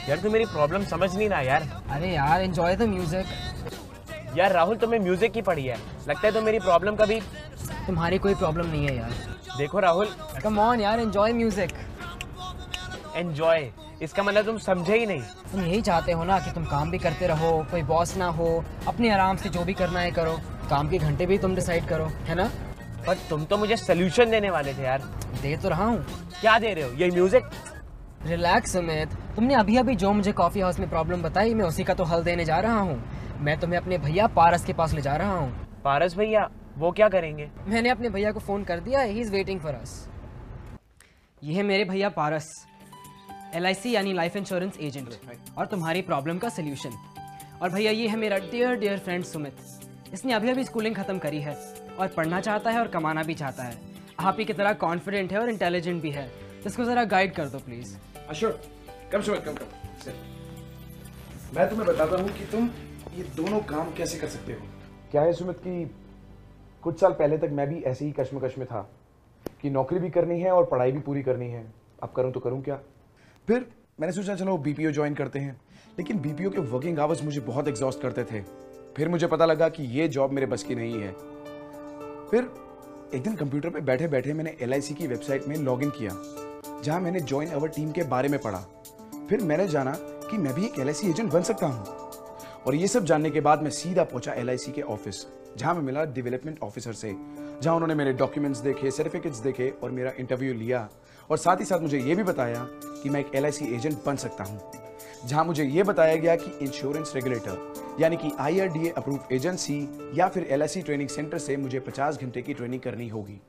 यार तू मेरी प्रॉब्लम समझ नहीं रहा यार। अरे यार एंजॉय द म्यूजिक। यार राहुल तुम्हें म्यूजिक की पड़ी है, लगता है तो मेरी प्रॉब्लम कभी। तुम्हारी कोई प्रॉब्लम नहीं है यार। देखो राहुल, कम ऑन यार, एंजॉय म्यूजिक। एंजॉय इसका मतलब तुम समझे ही नहीं। तुम यही चाहते हो ना कि तुम काम भी करते रहो, कोई बॉस ना हो, अपने आराम से जो भी करना है करो, काम के घंटे भी तुम डिसाइड करो, है ना? पर तुम तो मुझे सोल्यूशन देने वाले थे यार। दे तो रहा हूँ। क्या दे रहे हो? ये म्यूजिक? रिलैक्स सुमित, तुमने अभी अभी जो मुझे कॉफी हाउस में प्रॉब्लम बताई, मैं उसी का तो हल देने जा रहा हूँ। मैं तुम्हें अपने भैया पारस के पास ले जा रहा हूँ। पारस भैया? वो क्या करेंगे? मैंने अपने भैया को फोन कर दिया, he is waiting for us. ये है मेरे भैया पारस, LIC यानी लाइफ इंश्योरेंस एजेंट, और तुम्हारी प्रॉब्लम का सोल्यूशन। और भैया ये है मेरा डियर डियर फ्रेंड सुमित। इसने अभी अभी स्कूलिंग खत्म करी है और पढ़ना चाहता है और कमाना भी चाहता है। आप ही की तरह कॉन्फिडेंट है और इंटेलिजेंट भी है, तो इसको जरा गाइड कर दो प्लीज। अशोक, कम सुमित, कम। मैं तुम्हें बताता हूँ कि तुम ये दोनों काम कैसे कर सकते हो। क्या है सुमित कि कुछ साल पहले तक मैं भी ऐसे ही कश्मकश में था कि नौकरी भी करनी है और पढ़ाई भी पूरी करनी है, अब करूँ तो करूँ क्या। फिर मैंने सोचा चलो BPO ज्वाइन करते हैं, लेकिन BPO के वर्किंग आवर्स मुझे बहुत एग्जॉस्ट करते थे। फिर मुझे पता लगा कि ये जॉब मेरे बस की नहीं है। फिर एक दिन कंप्यूटर पे बैठे बैठे मैंने LIC की वेबसाइट में लॉगिन किया, जहां मैंने ज्वाइन अवर टीम के बारे में पढ़ा। फिर मैंने जाना कि मैं भी एक LIC एजेंट बन सकता हूं। और ये सब जानने के बाद मैं सीधा पहुंचा LIC के ऑफिस, जहां मैं मिला डेवलपमेंट ऑफिसर से, जहां उन्होंने मेरे डॉक्यूमेंट्स देखे, सर्टिफिकेट्स देखे और मेरा इंटरव्यू लिया। और साथ ही साथ मुझे ये भी बताया कि मैं एक LIC एजेंट बन सकता हूँ। जहां मुझे ये बताया गया कि इंश्योरेंस रेगुलेटर यानी कि IRDA अप्रूव एजेंसी या फिर LIC ट्रेनिंग सेंटर से मुझे 50 घंटे की ट्रेनिंग करनी होगी।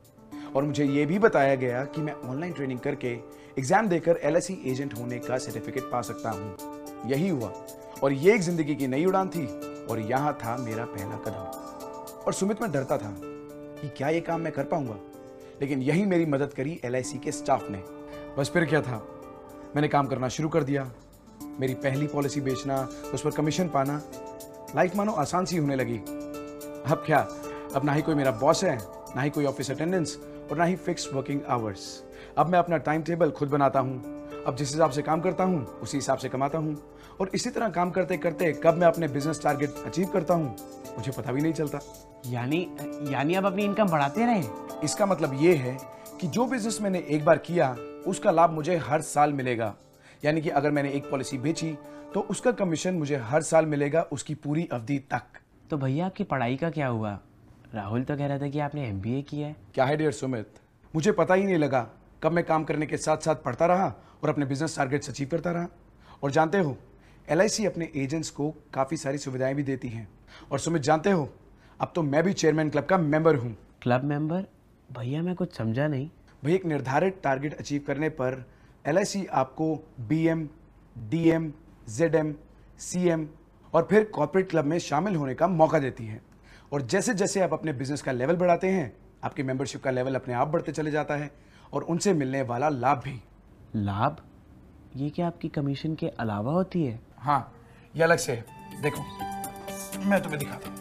और मुझे ये भी बताया गया कि मैं ऑनलाइन ट्रेनिंग करके एग्जाम देकर LIC एजेंट होने का सर्टिफिकेट पा सकता हूँ। यही हुआ और ये एक जिंदगी की नई उड़ान थी और यहाँ था मेरा पहला कदम। और सुमित, मैं डरता था कि क्या ये काम मैं कर पाऊंगा, लेकिन यही मेरी मदद करी LIC के स्टाफ ने। बस फिर क्या था, मैंने काम करना शुरू कर दिया। मेरी पहली पॉलिसी बेचना, उस पर कमीशन पाना, लाइफ मानो आसान सी होने लगी। अब क्या, अब ना ही कोई मेरा बॉस है, ना ही कोई ऑफिस अटेंडेंस और ना ही फिक्स वर्किंग आवर्स। अब मैं अपना टाइम टेबल खुद बनाता हूँ। अब जिस हिसाब से काम करता हूँ उसी हिसाब से कमाता हूँ। और इसी तरह काम करते करते कब मैं अपने बिजनेस टारगेट अचीव करता हूँ मुझे पता भी नहीं चलता। यानी अब अपनी इनकम बढ़ाते रहे। इसका मतलब ये है कि जो बिजनेस मैंने एक बार किया उसका लाभ मुझे हर साल मिलेगा। यानी कि अगर मैंने एक पॉलिसी बेची तो उसका कमीशन मुझे हर साल मिलेगा, उसकी पूरी अवधि तक। तो भैया आपकी पढ़ाई का क्या हुआ? राहुल तो कह रहा था कि आपने MBA किया है। क्या है डियर सुमित, मुझे पता ही नहीं लगा कब मैं काम करने के साथ साथ पढ़ता रहा और अपने बिजनेस टारगेट्स अचीव करता रहा। और जानते हो, LIC अपने एजेंट्स को काफ़ी सारी सुविधाएं भी देती हैं। और सुमित जानते हो, अब तो मैं भी चेयरमैन क्लब का मेंबर हूँ। Club member? भैया मैं कुछ समझा नहीं। भाई, एक निर्धारित टारगेट अचीव करने पर LIC आपको BM, DM, ZM, CM और फिर कॉर्पोरेट क्लब में शामिल होने का मौका देती है। और जैसे जैसे आप अपने बिजनेस का लेवल बढ़ाते हैं, आपकी मेंबरशिप का लेवल अपने आप बढ़ते चले जाता है और उनसे मिलने वाला लाभ भी। लाभ? ये क्या आपकी कमीशन के अलावा होती है? हाँ, ये अलग से है। देखो, मैं तुम्हें दिखाता हूँ।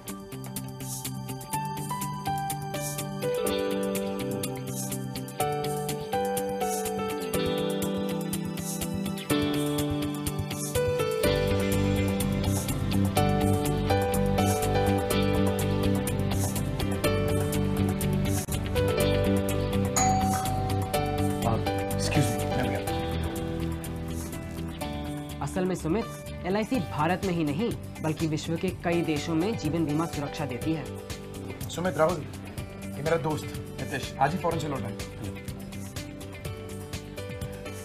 असल में सुमित, LIC भारत में ही नहीं बल्कि विश्व के कई देशों में जीवन बीमा सुरक्षा देती है। सुमित, राहुल, ये मेरा दोस्त नितेश आज ही फॉरेन से लौटा है।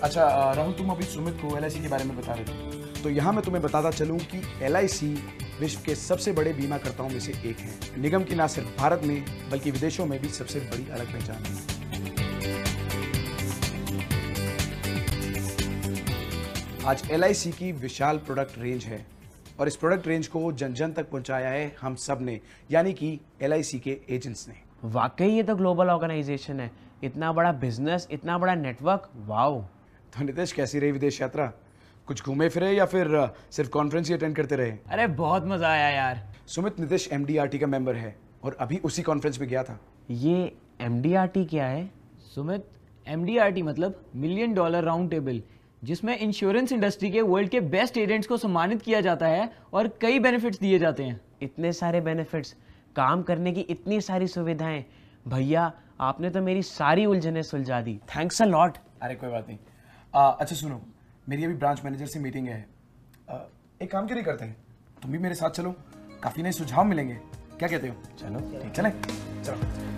अच्छा राहुल, तुम अभी सुमित को LIC के बारे में बता रहे थे, तो यहाँ मैं तुम्हें बताता चलूँ कि LIC विश्व के सबसे बड़े बीमाकर्ताओं में से एक है। निगम की न सिर्फ भारत में बल्कि विदेशों में भी सबसे बड़ी अलग पहचान है। आज LIC की विशाल प्रोडक्ट रेंज है और इस प्रोडक्ट रेंज को जन जन तक पहुंचाया है हम सब ने, यानी कि LIC के एजेंट्स ने। वाकई ये तो ग्लोबल ऑर्गेनाइजेशन है, इतना बड़ा बिजनेस, इतना बड़ा नेटवर्क। वाओ। तो नितेश, कैसी रही विदेश यात्रा? कुछ घूमे फिरे या फिर सिर्फ कॉन्फ्रेंस ही अटेंड करते रहे? अरे बहुत मजा आया यार। सुमित, नितेश MDRT का मेंबर है और अभी उसी कॉन्फ्रेंस में गया था। ये MDRT क्या है? सुमित, MDRT मतलब $1 मिलियन राउंड टेबल। जिसमें इंश्योरेंस इंडस्ट्री के वर्ल्ड के बेस्ट एजेंट्स को सम्मानित किया जाता है और कई बेनिफिट्स दिए जाते हैं। इतने सारे बेनिफिट्स, काम करने की इतनी सारी सुविधाएं, भैया आपने तो मेरी सारी उलझनें सुलझा दी। Thanks a lot. अरे कोई बात नहीं। अच्छा सुनो, मेरी अभी ब्रांच मैनेजर से मीटिंग है। एक काम क्यों नहीं करते हैं, तुम भी मेरे साथ चलो, काफी नए सुझाव मिलेंगे। क्या कहते हो? चलो ठीक, चलें? चलो।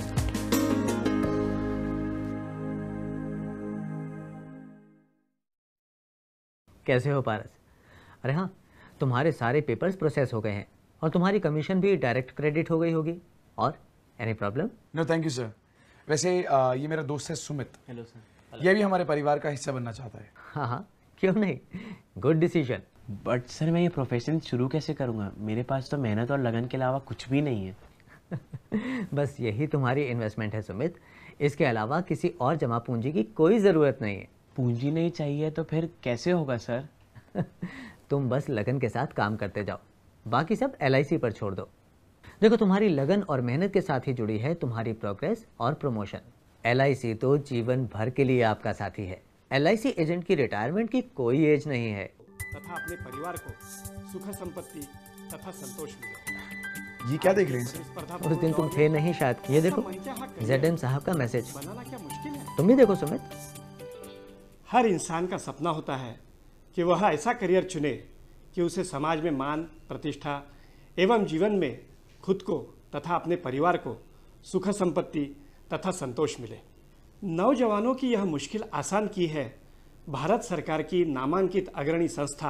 कैसे हो पारस? अरे हाँ, तुम्हारे सारे पेपर्स प्रोसेस हो गए हैं और तुम्हारी कमीशन भी डायरेक्ट क्रेडिट हो गई होगी। और any problem? No thank you sir. वैसे ये मेरा दोस्त है सुमित। Hello sir. ये भी हमारे परिवार का हिस्सा बनना चाहता है। हाँ हाँ, क्यों नहीं, गुड डिसीजन। बट सर मैं ये प्रोफेशन शुरू कैसे करूँगा? मेरे पास तो मेहनत और लगन के अलावा कुछ भी नहीं है। बस यही तुम्हारी इन्वेस्टमेंट है सुमित, इसके अलावा किसी और जमा पूंजी की कोई ज़रूरत नहीं है। पूंजी नहीं चाहिए तो फिर कैसे होगा सर? तुम बस लगन के साथ काम करते जाओ, बाकी सब LIC पर छोड़ दो। देखो, तुम्हारी लगन और मेहनत के साथ ही जुड़ी है तुम्हारी प्रोग्रेस और प्रमोशन। LIC तो जीवन भर के लिए आपका साथी है। LIC एजेंट की रिटायरमेंट की कोई एज नहीं है। तथा अपने परिवार को सुख संपत्ति तथा संतोष मिले। ये क्या देख रहे हैं सर? उस दिन तुम थे नहीं शायद, ये देखो ZM साहब का मैसेज। बनाना क्या मुश्किल है? तुम भी देखो सुमित। हर इंसान का सपना होता है कि वह ऐसा करियर चुने कि उसे समाज में मान, प्रतिष्ठा एवं जीवन में खुद को तथा अपने परिवार को सुख संपत्ति तथा संतोष मिले। नौजवानों की यह मुश्किल आसान की है भारत सरकार की नामांकित अग्रणी संस्था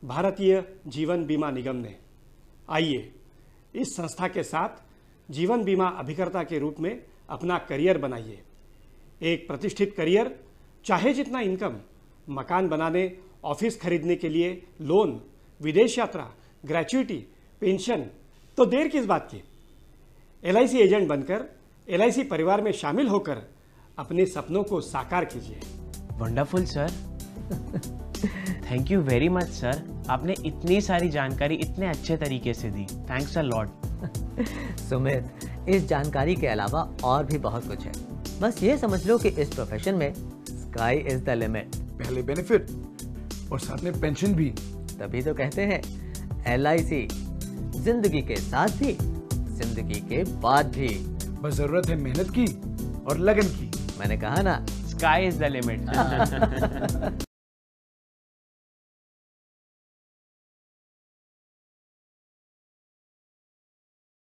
भारतीय जीवन बीमा निगम ने। आइए इस संस्था के साथ जीवन बीमा अभिकर्ता के रूप में अपना करियर बनाइए। एक प्रतिष्ठित करियर, चाहे जितना इनकम, मकान बनाने, ऑफिस खरीदने के लिए लोन, विदेश यात्रा, ग्रेच्युटी, पेंशन, तो देर किस बात की? LIC एजेंट बनकर LIC परिवार में शामिल होकर अपने सपनों को साकार कीजिए। Wonderful sir. Thank you very much sir, आपने इतनी सारी जानकारी इतने अच्छे तरीके से दी। Thanks a lot. सुमित, इस जानकारी के अलावा और भी बहुत कुछ है। बस ये समझ लो कि इस प्रोफेशन में स्काई इज द लिमिट। पहले बेनिफिट और साथ में पेंशन भी। तभी तो कहते हैं LIC, जिंदगी के साथ भी, जिंदगी के बाद भी। बस जरूरत है मेहनत की और लगन की। मैंने कहा ना, स्काई इज द लिमिट।